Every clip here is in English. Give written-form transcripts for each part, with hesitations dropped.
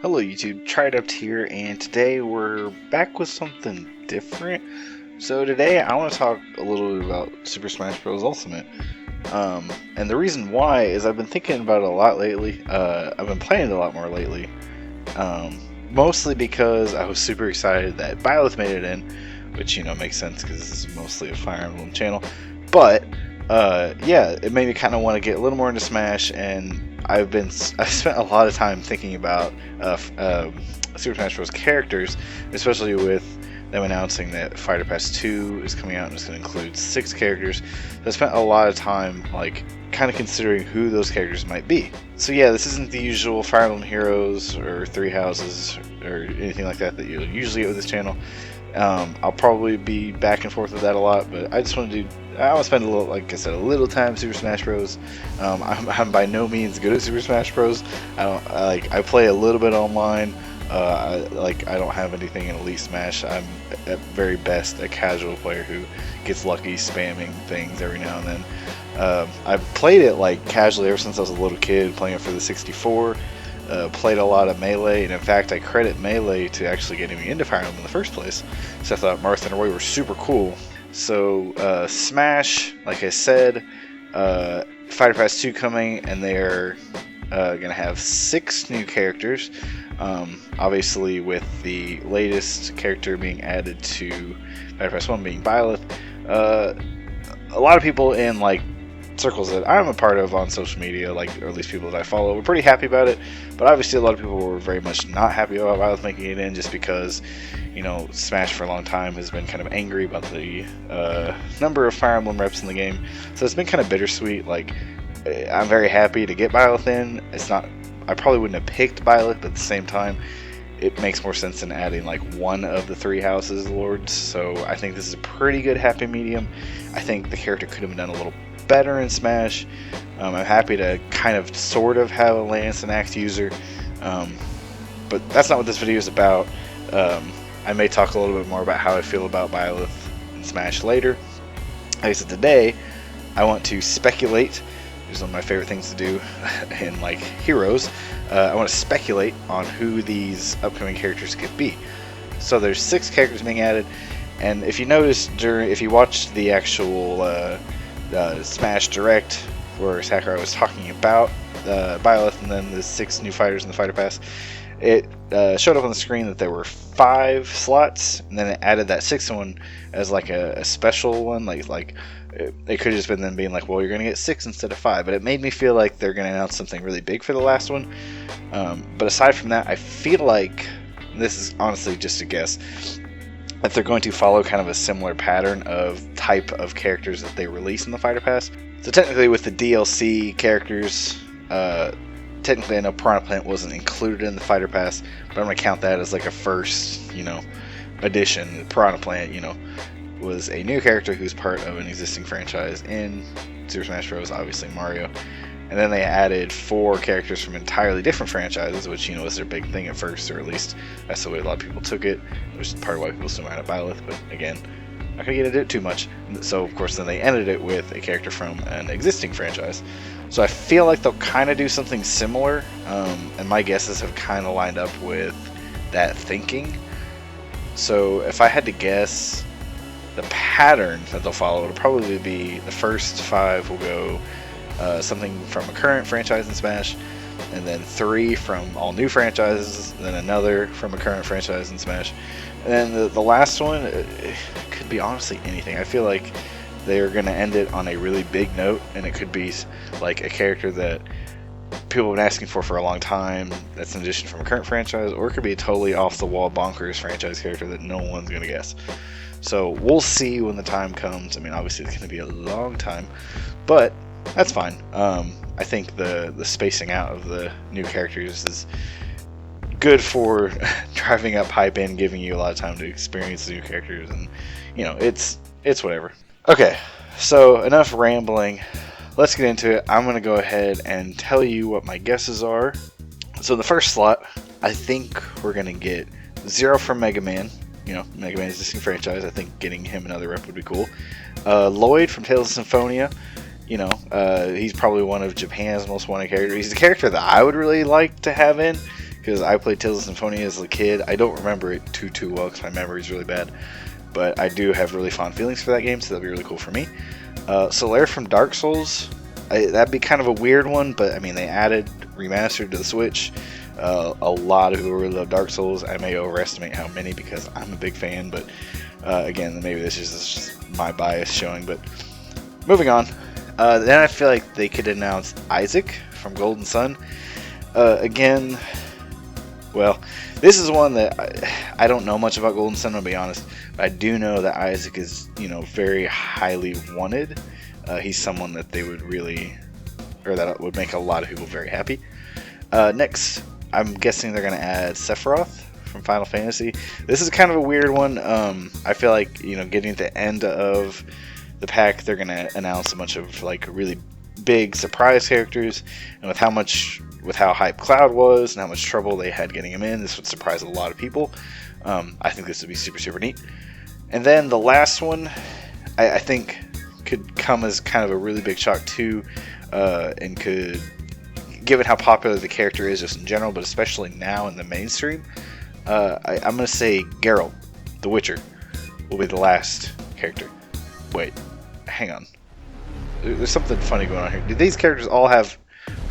Hello YouTube, TryAdept here, and today we're back with something different. So today I want to talk a little bit about Super Smash Bros. Ultimate. And the reason why is I've been thinking about it a lot lately. I've been playing it a lot more lately. Mostly because I was super excited that Byleth made it in, which, you know, makes sense because this is mostly a Fire Emblem channel. But, yeah, it made me kind of want to get a little more into Smash, and I've spent a lot of time thinking about Super Smash Bros. Characters, especially with them announcing that Fighter Pass 2 is coming out and it's going to include 6 characters. So I spent a lot of time, like, kind of considering who those characters might be. So yeah, this isn't the usual Fire Emblem Heroes or Three Houses or anything like that you'll usually get with this channel. I'll probably be back and forth with that a lot, but I just want to spend a little, like I said, a little time Super Smash Bros. I'm by no means good at Super Smash Bros. I play a little bit online. I don't have anything in Elite Smash. I'm at very best a casual player who gets lucky spamming things every now and then. I've played it like casually ever since I was a little kid, playing it for the 64. Played a lot of Melee, and in fact I credit Melee to actually getting me into Fire Emblem in the first place. So I thought Marth and Roy were super cool. So Smash, like I said, Fighter Pass 2 coming, and they're gonna have 6 new characters. Obviously with the latest character being added to Fighter Pass 1 being Byleth. A lot of people in like circles that I'm a part of on social media, or at least people that I follow, were pretty happy about it, but obviously a lot of people were very much not happy about Byleth making it in, just because, you know, Smash for a long time has been kind of angry about the number of Fire Emblem reps in the game, so it's been kind of bittersweet. Like, I'm very happy to get Byleth in. I probably wouldn't have picked Byleth, but at the same time, it makes more sense than adding like one of the 3 houses lords, so I think this is a pretty good happy medium. I think the character could have been done a little better in Smash. I'm happy to kind of sort of have a Lance and Axe user, but that's not what this video is about. I may talk a little bit more about how I feel about Byleth in Smash later. Like I said, today I want to speculate. It's one of my favorite things to do in like Heroes. I want to speculate on who these upcoming characters could be. So there's 6 characters being added, and if you noticed if you watched the actual Smash Direct where Sakurai was talking about Byleth and then the 6 new fighters in the Fighter Pass, it showed up on the screen that there were 5 slots, and then it added that 6th one as like a special one. Like it could have just been them being like, well, you're gonna get 6 instead of 5, but it made me feel like they're gonna announce something really big for the last one. But aside from that, I feel like, this is honestly just a guess, that they're going to follow kind of a similar pattern of type of characters that they release in the Fighter Pass. So technically with the DLC characters, technically I know Piranha Plant wasn't included in the Fighter Pass, but I'm going to count that as like a first, addition. Piranha Plant, was a new character who's part of an existing franchise in Super Smash Bros., obviously Mario. And then they added 4 characters from entirely different franchises, which, was their big thing at first, or at least that's the way a lot of people took it, which is part of why people still mad at Byleth, but again, not going to get into it too much. So, of course, then they ended it with a character from an existing franchise. So I feel like they'll kind of do something similar, and my guesses have kind of lined up with that thinking. So if I had to guess, the pattern that they'll follow will probably be the first 5 will go something from a current franchise in Smash, and then 3 from all new franchises, then another from a current franchise in Smash, and then the last one, it could be honestly anything. I feel like they're going to end it on a really big note, and it could be like a character that people have been asking for a long time that's an addition from a current franchise, or it could be a totally off-the-wall bonkers franchise character that no one's going to guess. So we'll see when the time comes. I mean, obviously it's going to be a long time, but that's fine. I think the spacing out of the new characters is good for driving up hype and giving you a lot of time to experience the new characters, and it's whatever. Okay, so enough rambling. Let's get into it. I'm going to go ahead and tell you what my guesses are. So in the first slot, I think we're going to get Zero from Mega Man. Mega Man's existing franchise. I think getting him another rep would be cool. Lloyd from Tales of Symphonia. He's probably one of Japan's most wanted characters. He's a character that I would really like to have in, because I played Tales of Symphonia as a kid. I don't remember it too well because my memory is really bad, but I do have really fond feelings for that game, so that'd be really cool for me. Solaire from Dark Souls, that'd be kind of a weird one, but I mean, they added remastered to the Switch. A lot of people really love Dark Souls. I may overestimate how many because I'm a big fan, but again, maybe this is just my bias showing. But moving on, then I feel like they could announce Isaac from Golden Sun. Again, well, this is one that I don't know much about Golden Sun, to be honest. But I do know that Isaac is, very highly wanted. He's someone that they would really, or that would make a lot of people very happy. Next, I'm guessing they're going to add Sephiroth from Final Fantasy. This is kind of a weird one. I feel like, getting to the end of the pack, they're going to announce a bunch of like really big surprise characters, and with how hype Cloud was and how much trouble they had getting him in, this would surprise a lot of people. I think this would be super neat. And then the last one, I think could come as kind of a really big shock too, and could, given how popular the character is just in general, but especially now in the mainstream, I'm going to say Geralt, the Witcher, will be the last character. Wait, hang on. There's something funny going on here. Do these characters all have...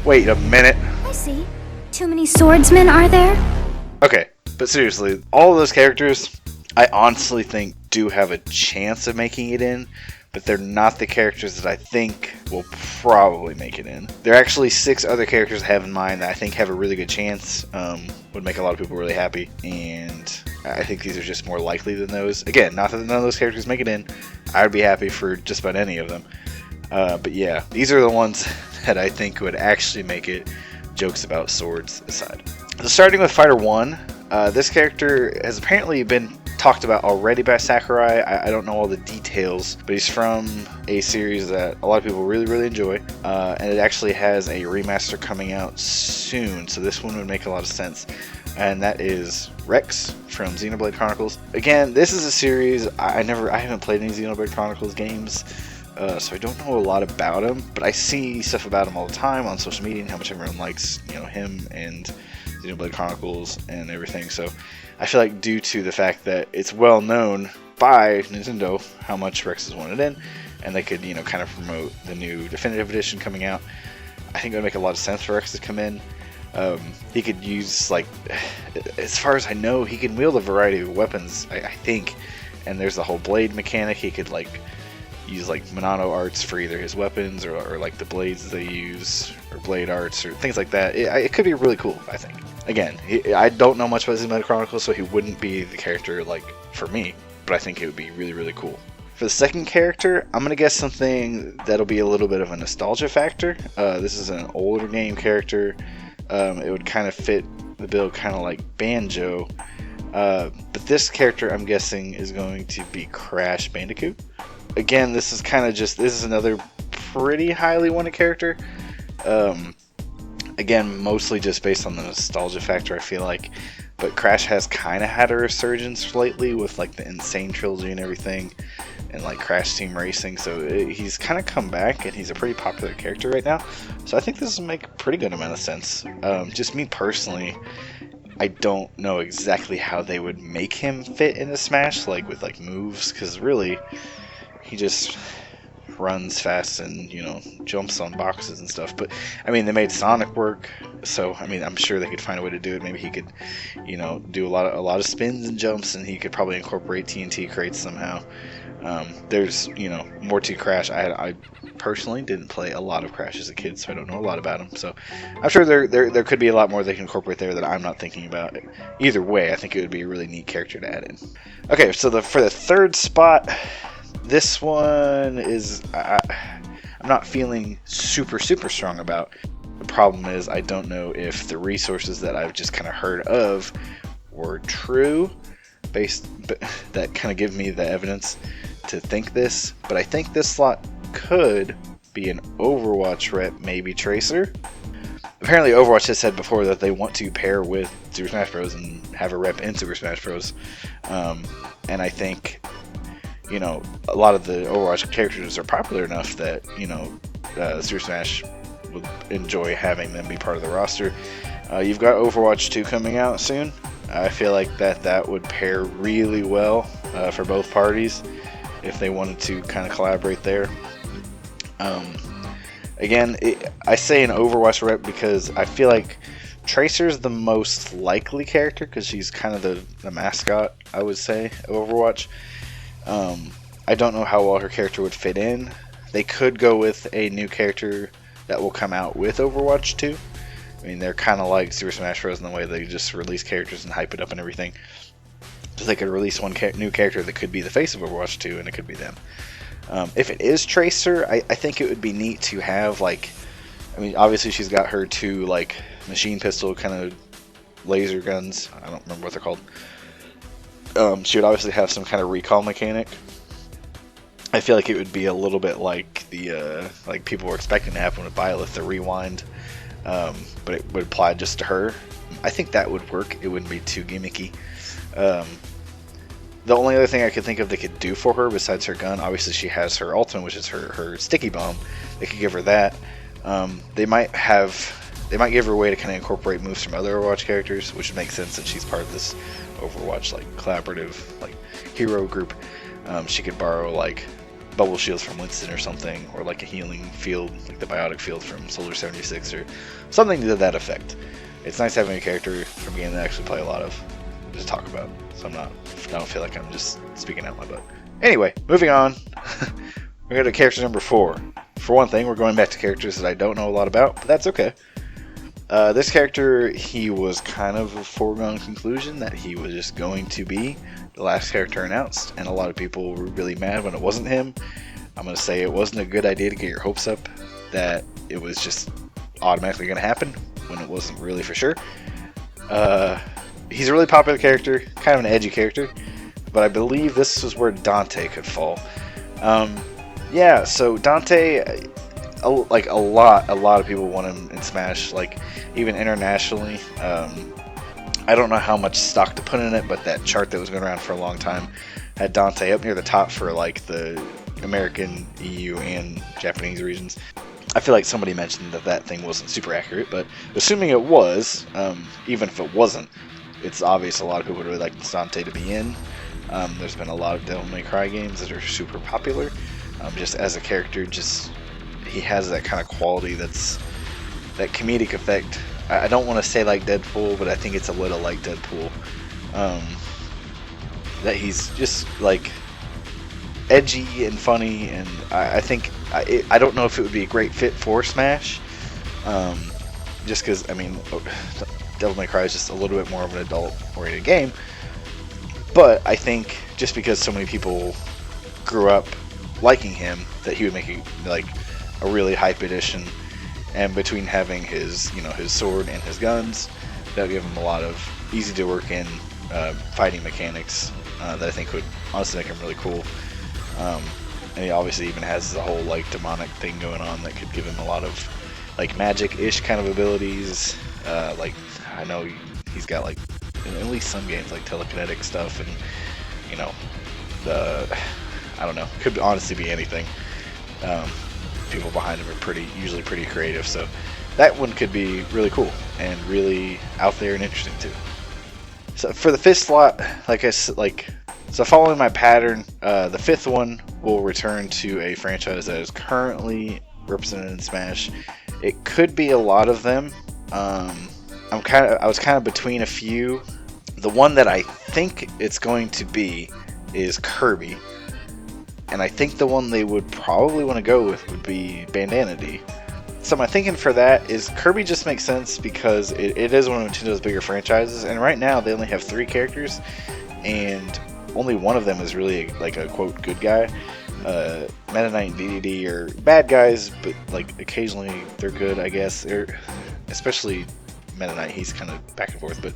Wait a minute. I see. Too many swordsmen, are there? Okay, but seriously, all of those characters, I honestly think do have a chance of making it in, but they're not the characters that I think will probably make it in. There are actually 6 other characters I have in mind that I think have a really good chance, would make a lot of people really happy, and I think these are just more likely than those. Again, not that none of those characters make it in. I would be happy for just about any of them. But yeah, these are the ones that I think would actually make it, jokes about swords aside. So starting with Fighter 1, this character has apparently been talked about already by Sakurai. I don't know all the details, but he's from a series that a lot of people really enjoy, and it actually has a remaster coming out soon, so this one would make a lot of sense, and that is Rex from Xenoblade Chronicles. Again, this is a series I haven't played any Xenoblade Chronicles games, so I don't know a lot about him, but I see stuff about him all the time on social media and how much everyone likes, him and Xenoblade Chronicles and everything. So I feel like due to the fact that it's well known by Nintendo how much Rex is wanted in, and they could, kind of promote the new Definitive Edition coming out, I think it would make a lot of sense for Rex to come in. He could use, like, as far as I know, he can wield a variety of weapons, I think, and there's the whole blade mechanic. He could, like, use like Monado arts for either his weapons or like the blades they use, or blade arts or things like that. It could be really cool, I think. Again, I don't know much about Xenoblade Chronicles, so he wouldn't be the character like for me, but I think it would be really cool. For the second character, I'm going to guess something that'll be a little bit of a nostalgia factor. This is an older game character. It would kind of fit the bill, kind of like Banjo. But this character, I'm guessing, is going to be Crash Bandicoot. Again, this is another pretty highly wanted character. Again, mostly just based on the nostalgia factor, I feel like. But Crash has kind of had a resurgence lately with like the Insane Trilogy and everything, and like Crash Team Racing. So he's kind of come back, and he's a pretty popular character right now. So I think this will make a pretty good amount of sense. Just me personally, I don't know exactly how they would make him fit into Smash, like with like moves, because really, he just runs fast and, jumps on boxes and stuff. But, I mean, they made Sonic work, so, I mean, I'm sure they could find a way to do it. Maybe he could, do a lot of spins and jumps, and he could probably incorporate TNT crates somehow. There's, more to Crash. I personally didn't play a lot of Crash as a kid, so I don't know a lot about him. So, I'm sure there could be a lot more they can incorporate there that I'm not thinking about. Either way, I think it would be a really neat character to add in. Okay, so for the third spot, this one is I'm not feeling super strong about. The problem is I don't know if the resources that I've just kind of heard of were true, but that kind of give me the evidence to think this. But I think this slot could be an Overwatch rep, maybe Tracer. Apparently Overwatch has said before that they want to pair with Super Smash Bros. And have a rep in Super Smash Bros. And I think, a lot of the Overwatch characters are popular enough that, Super Smash would enjoy having them be part of the roster. You've got Overwatch 2 coming out soon. I feel like that would pair really well for both parties if they wanted to kind of collaborate there. Again, I say an Overwatch rep because I feel like Tracer's the most likely character because she's kind of the mascot, I would say, Overwatch. I don't know how well her character would fit in. They could go with a new character that will come out with Overwatch 2. I mean, they're kind of like Super Smash Bros. In the way they just release characters and hype it up and everything. So they could release one new character that could be the face of Overwatch 2, and it could be them. If it is Tracer, I think it would be neat to have, like, I mean, obviously she's got her 2, like, machine pistol kind of laser guns. I don't remember what they're called. She would obviously have some kind of recall mechanic. I feel like it would be a little bit like the like people were expecting to happen with Byleth, the rewind, but it would apply just to her. I think that would work. It wouldn't be too gimmicky. The only other thing I could think of they could do for her besides her gun, obviously she has her ultimate, which is her sticky bomb. They could give her that. They might give her a way to kind of incorporate moves from other Overwatch characters, which would make sense since she's part of this Overwatch like collaborative like hero group. She could borrow like bubble shields from Winston or something, or like a healing field, like the biotic field from Solar 76 or something to that effect. It's nice having a character from a game that I actually play a lot of to talk about, so I don't feel like I'm just speaking out my butt. Anyway, moving on. We're going to character number 4. For one thing, we're going back to characters that I don't know a lot about, but that's okay. This character, he was kind of a foregone conclusion that he was just going to be the last character announced, and a lot of people were really mad when it wasn't him. I'm going to say it wasn't a good idea to get your hopes up that it was just automatically going to happen when it wasn't really for sure. He's a really popular character, kind of an edgy character, but I believe this is where Dante could fall. Yeah, so Dante, like a lot of people want him in Smash, like even internationally. I don't know how much stock to put in it, but that chart that was going around for a long time had Dante up near the top for like the American, EU, and Japanese regions. I feel like somebody mentioned that thing wasn't super accurate, but assuming it was, even if it wasn't, it's obvious a lot of people would really like Dante to be in. There's been a lot of Devil May Cry games that are super popular. Just as a character, he has that kind of quality that comedic effect. I don't want to say like Deadpool, but I think it's a little like Deadpool. That he's just like edgy and funny, and I think I don't know if it would be a great fit for Smash. Just because, I mean, Devil May Cry is just a little bit more of an adult-oriented game. But I think just because so many people grew up liking him, that he would make a really hype edition. And between having his sword and his guns, that would give him a lot of easy to work in fighting mechanics that I think would honestly make him really cool. And he obviously even has the whole like demonic thing going on that could give him a lot of like magic-ish kind of abilities. Like I know he's got like in at least some games like telekinetic stuff, and I don't know, could honestly be anything. People behind him are usually pretty creative, so that one could be really cool and really out there and interesting too. So for the 5th slot, so following my pattern, the 5th one will return to a franchise that is currently represented in Smash. It could be a lot of them. I was kind of between a few. The one that I think it's going to be is Kirby. And I think the one they would probably want to go with would be Bandana D. So my thinking for that is Kirby just makes sense because it is one of Nintendo's bigger franchises, and right now they only have 3 characters, and only one of them is really like a quote good guy. Meta Knight and DDD are bad guys, but like occasionally they're good, I guess. Especially Meta Knight, he's kind of back and forth, but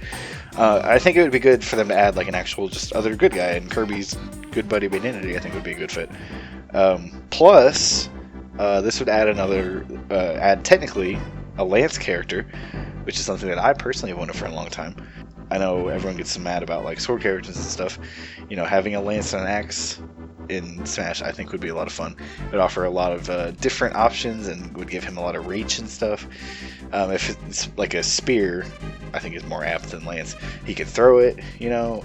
I think it would be good for them to add like an actual just other good guy, and Kirby's good buddy Bandana, I think would be a good fit. Plus, this would add technically a Lance character, which is something that I personally have wanted for a long time. I know everyone gets mad about like sword characters and stuff. Having a Lance and an axe in Smash, I think would be a lot of fun. It would offer a lot of different options and would give him a lot of reach and stuff. If it's like a spear, I think is more apt than Lance. He could throw it, you know.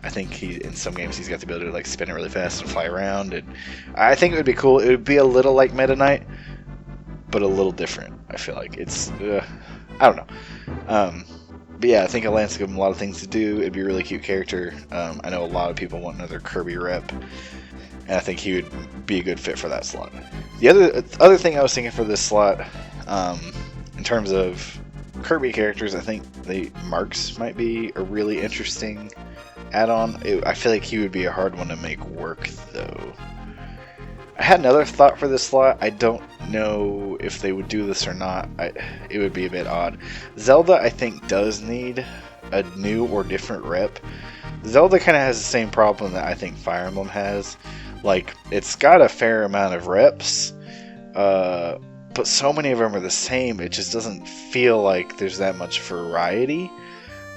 I think in some games he's got the ability to like spin it really fast and fly around, and I think it would be cool. It would be a little like Meta Knight, but a little different. I feel like it's I don't know. But yeah, I think Lance will give him a lot of things to do. It'd be a really cute character. I know a lot of people want another Kirby rep, and I think he would be a good fit for that slot. The other thing I was thinking for this slot, in terms of Kirby characters, I think Marks might be a really interesting add-on. I feel like he would be a hard one to make work, though. I had another thought for this slot. I don't know if they would do this or not. It would be a bit odd. Zelda, I think, does need a new or different rep. Zelda kind of has the same problem that I think Fire Emblem has. Like, it's got a fair amount of reps, but so many of them are the same, it just doesn't feel like there's that much variety.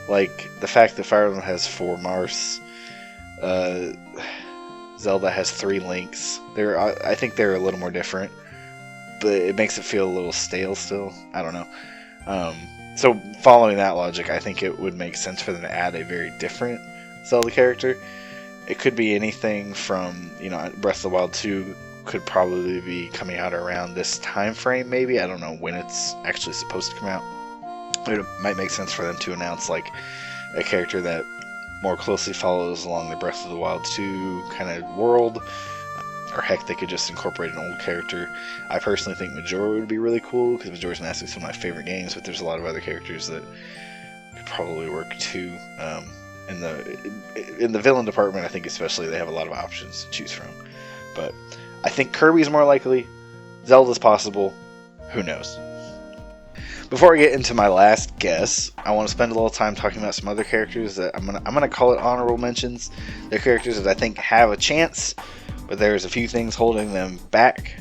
Like, the fact that Fire Emblem has 4 Mars, Zelda has 3 Links. I think they're a little more different, but it makes it feel a little stale still. I don't know. So following that logic, I think it would make sense for them to add a very different Zelda character. It could be anything from, you know, Breath of the Wild 2 could probably be coming out around this time frame, maybe. I don't know when it's actually supposed to come out. It might make sense for them to announce like a character that more closely follows along the Breath of the Wild 2 kind of world. Or heck, they could just incorporate an old character. I personally think Majora would be really cool, because Majora's Mask is one of my favorite games, but there's a lot of other characters that could probably work too. In the villain department, I think especially, they have a lot of options to choose from. But I think Kirby's more likely. Zelda's possible. Who knows? Before I get into my last guess, I want to spend a little time talking about some other characters that I'm gonna call it honorable mentions. They're characters that I think have a chance, but there's a few things holding them back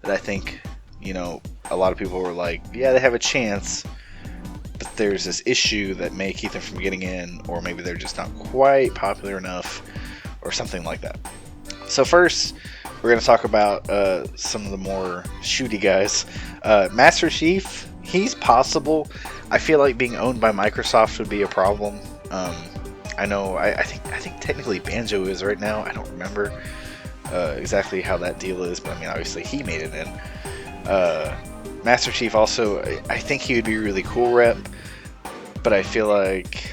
that I think, you know, a lot of people were like, yeah, they have a chance, but there's this issue that may keep them from getting in, or maybe they're just not quite popular enough, or something like that. So first, we're going to talk about some of the more shooty guys. Master Chief, he's possible. I feel like being owned by Microsoft would be a problem. I know, I think technically Banjo is right now. I don't remember exactly how that deal is, but I mean, obviously he made it in. Master Chief also, I think he would be a really cool rep, but I feel like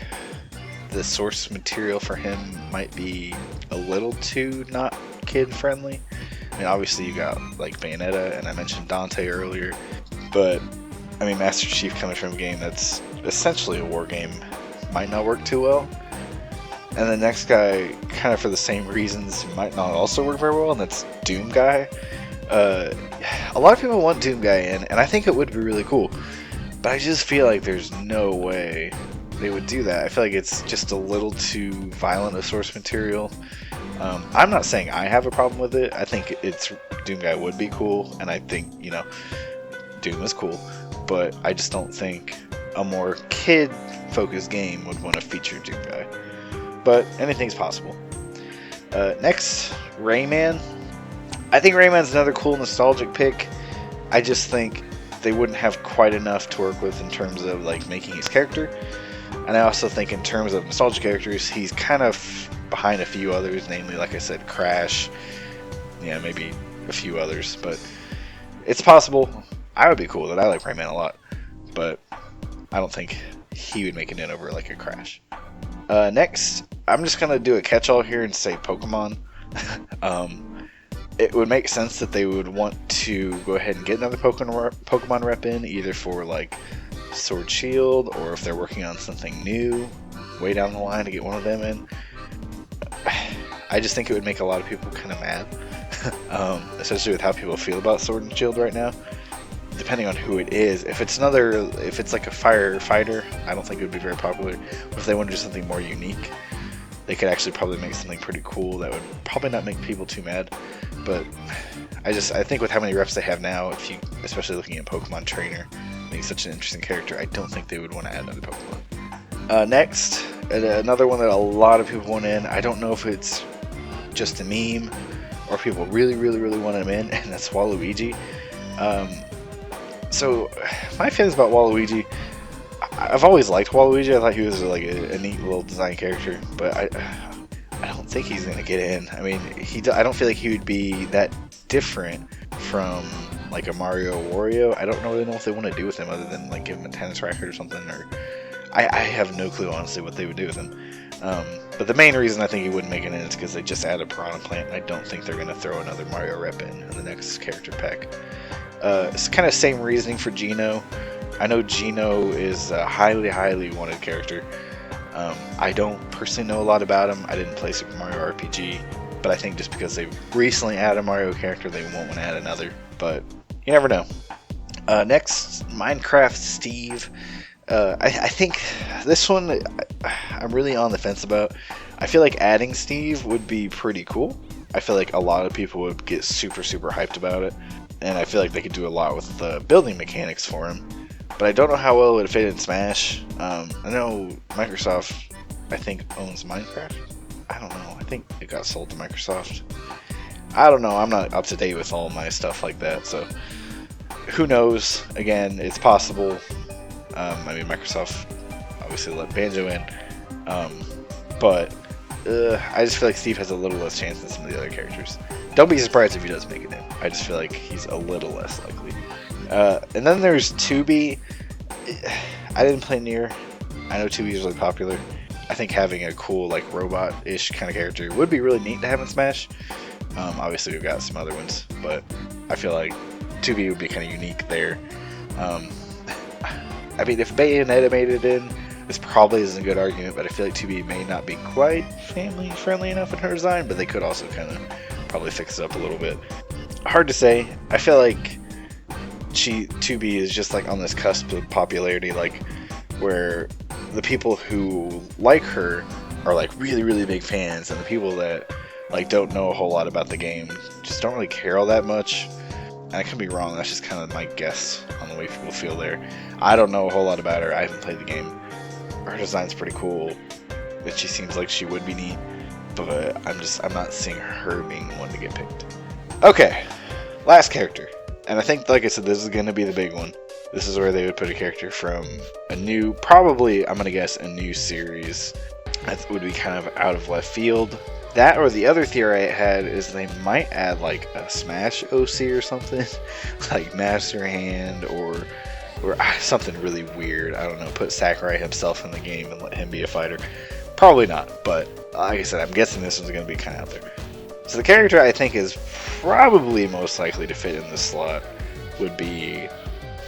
the source material for him might be a little too not kid friendly. I mean, obviously you got like Bayonetta, and I mentioned Dante earlier, but I mean, Master Chief coming from a game that's essentially a war game might not work too well. And the next guy, kind of for the same reasons, might not also work very well, and that's Doom Guy. A lot of people want Doom Guy in, and I think it would be really cool. But I just feel like there's no way they would do that. I feel like it's just a little too violent a source material. I'm not saying I have a problem with it. I think Doom Guy would be cool, and I think, you know, Doom is cool. But I just don't think a more kid-focused game would want to feature Doom Guy. But anything's possible. Next, Rayman. I think Rayman's another cool nostalgic pick. I just think they wouldn't have quite enough to work with in terms of like making his character. And I also think in terms of nostalgia characters, he's kind of behind a few others, namely, like I said, Crash. Yeah, maybe a few others, but it's possible. I would be cool with it. I like Rayman a lot, but I don't think he would make it in over like a Crash. Next, I'm just going to do a catch-all here and say Pokemon. It would make sense that they would want to go ahead and get another Pokemon rep in, either for like Sword Shield, or if they're working on something new way down the line to get one of them in. I just think it would make a lot of people kind of mad, especially with how people feel about Sword and Shield right now. Depending on who it is, if it's like a firefighter, I don't think it would be very popular. But if they want to do something more unique, they could actually probably make something pretty cool that would probably not make people too mad. But I think with how many reps they have now, especially looking at Pokemon Trainer, being such an interesting character, I don't think they would want to add another Pokemon. Next, another one that a lot of people want in. I don't know if it's just a meme or people really want him in, and that's Waluigi. So my feelings about Waluigi, I've always liked Waluigi. I thought he was like a neat little design character, but I don't think he's gonna get in. I mean, I don't feel like he would be that different from like a Mario or Wario. I don't really know what they want to do with him other than like give him a tennis racket or something. Or I have no clue honestly what they would do with him. But the main reason I think he wouldn't make it in is because they just added Piranha Plant. And I don't think they're gonna throw another Mario rep in the next character pack. It's kind of same reasoning for Geno. I know Geno is a highly wanted character. I don't personally know a lot about him. I didn't play Super Mario RPG, but I think just because they recently added a Mario character, they won't want to add another. But you never know. Next, Minecraft Steve. I think this one I'm really on the fence about. I feel like adding Steve would be pretty cool. I feel like a lot of people would get super hyped about it, and I feel like they could do a lot with the building mechanics for him. But I don't know how well it would fit in Smash. I know Microsoft, I think, owns Minecraft. I don't know. I think it got sold to Microsoft. I don't know. I'm not up to date with all my stuff like that, so who knows? Again, it's possible. I mean, Microsoft obviously let Banjo in, but I just feel like Steve has a little less chance than some of the other characters. Don't be surprised if he does make it in. I just feel like he's a little less likely. And then there's 2B. I didn't play Nier. I know 2B is really popular. I think having a cool, like, robot-ish kind of character would be really neat to have in Smash. Obviously, we've got some other ones, but I feel like 2B would be kind of unique there. I mean, if Bayonetta made it in, this probably isn't a good argument, but I feel like 2B may not be quite family-friendly enough in her design, but they could also kind of probably fix it up a little bit. Hard to say. I feel like 2B is just like on this cusp of popularity, like where the people who like her are like really big fans, and the people that like don't know a whole lot about the game just don't really care all that much. And I could be wrong. That's just kind of my guess on the way people feel there. I don't know a whole lot about her. I haven't played the game. Her design's pretty cool, and she seems like she would be neat, but I'm not seeing her being one to get picked. Okay, last character. And I think, like I said, this is going to be the big one. This is where they would put a character from a new, probably, I'm going to guess, a new series. That would be kind of out of left field. That, or the other theory I had, is they might add, like, a Smash OC or something. Like Master Hand, or something really weird. I don't know, put Sakurai himself in the game and let him be a fighter. Probably not, but like I said, I'm guessing this one's going to be kind of out there. So the character I think is probably most likely to fit in this slot would be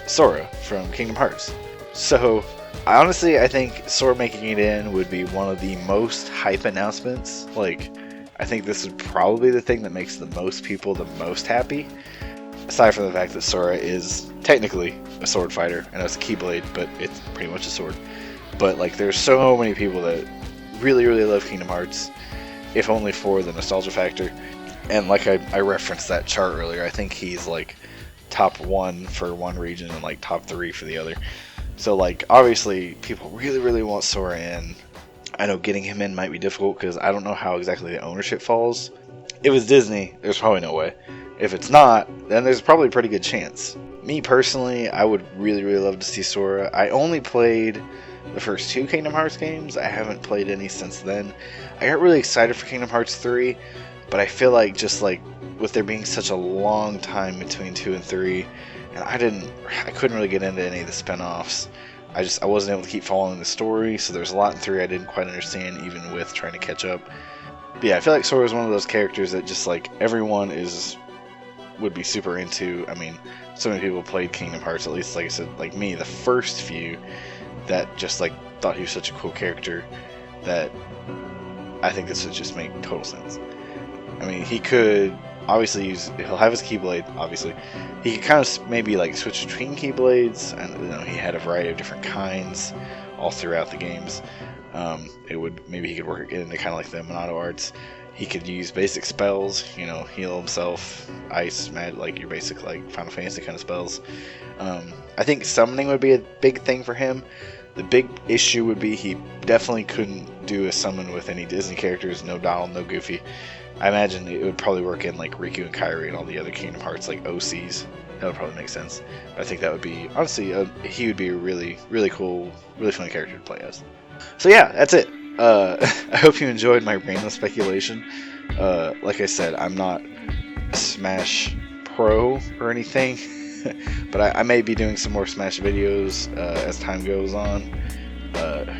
Sora from Kingdom Hearts. So honestly, I think Sora making it in would be one of the most hype announcements. Like, I think this is probably the thing that makes the most people the most happy. Aside from the fact that Sora is technically a sword fighter, and it's a Keyblade, but it's pretty much a sword. But like, there's so many people that really love Kingdom Hearts, if only for the nostalgia factor. And like I referenced that chart earlier, I think he's like top 1 for one region and like top 3 for the other. So like, obviously people really want Sora in. I know getting him in might be difficult because I don't know how exactly the ownership falls. If it's Disney, there's probably no way. If it's not, then there's probably a pretty good chance. Me personally, I would really love to see Sora. I only played the first 2 Kingdom Hearts games. I haven't played any since then. I got really excited for Kingdom Hearts 3, but I feel like just like with there being such a long time between 2 and 3, and I couldn't really get into any of the spin-offs. I wasn't able to keep following the story, so there's a lot in 3 I didn't quite understand, even with trying to catch up. But yeah, I feel like Sora is one of those characters that just like everyone would be super into. I mean, so many people played Kingdom Hearts, at least like I said, like me, the first few, that just like thought he was such a cool character that I think this would just make total sense. I mean, he could obviously he'll have his Keyblade, obviously. He could kind of maybe like switch between Keyblades, and he had a variety of different kinds all throughout the games. Maybe he could work it into kind of like the Monado arts. He could use basic spells, heal himself, ice, mad, like your basic like Final Fantasy kind of spells. I think summoning would be a big thing for him. The big issue would be he definitely couldn't do a summon with any Disney characters, no Donald, no Goofy. I imagine it would probably work in like Riku and Kairi and all the other Kingdom Hearts like OCs. That would probably make sense. But I think that would be, honestly, he would be a really, really cool, really fun character to play as. So yeah, that's it. I hope you enjoyed my random speculation. Like I said, I'm not a Smash pro or anything, but I may be doing some more Smash videos as time goes on.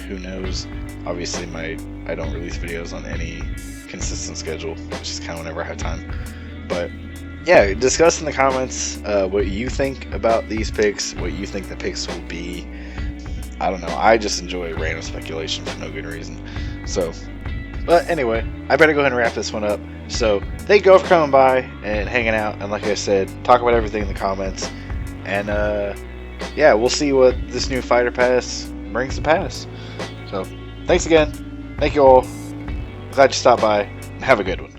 Who knows? Obviously, I don't release videos on any consistent schedule. It's just kind of whenever I have time. But yeah, discuss in the comments what you think about these picks, what you think the picks will be. I don't know. I just enjoy random speculation for no good reason. So, but anyway, I better go ahead and wrap this one up. So, thank you all for coming by and hanging out. And like I said, talk about everything in the comments. And yeah, we'll see what this new Fighter Pass brings to pass. So, thanks again. Thank you all. Glad you stopped by. And have a good one.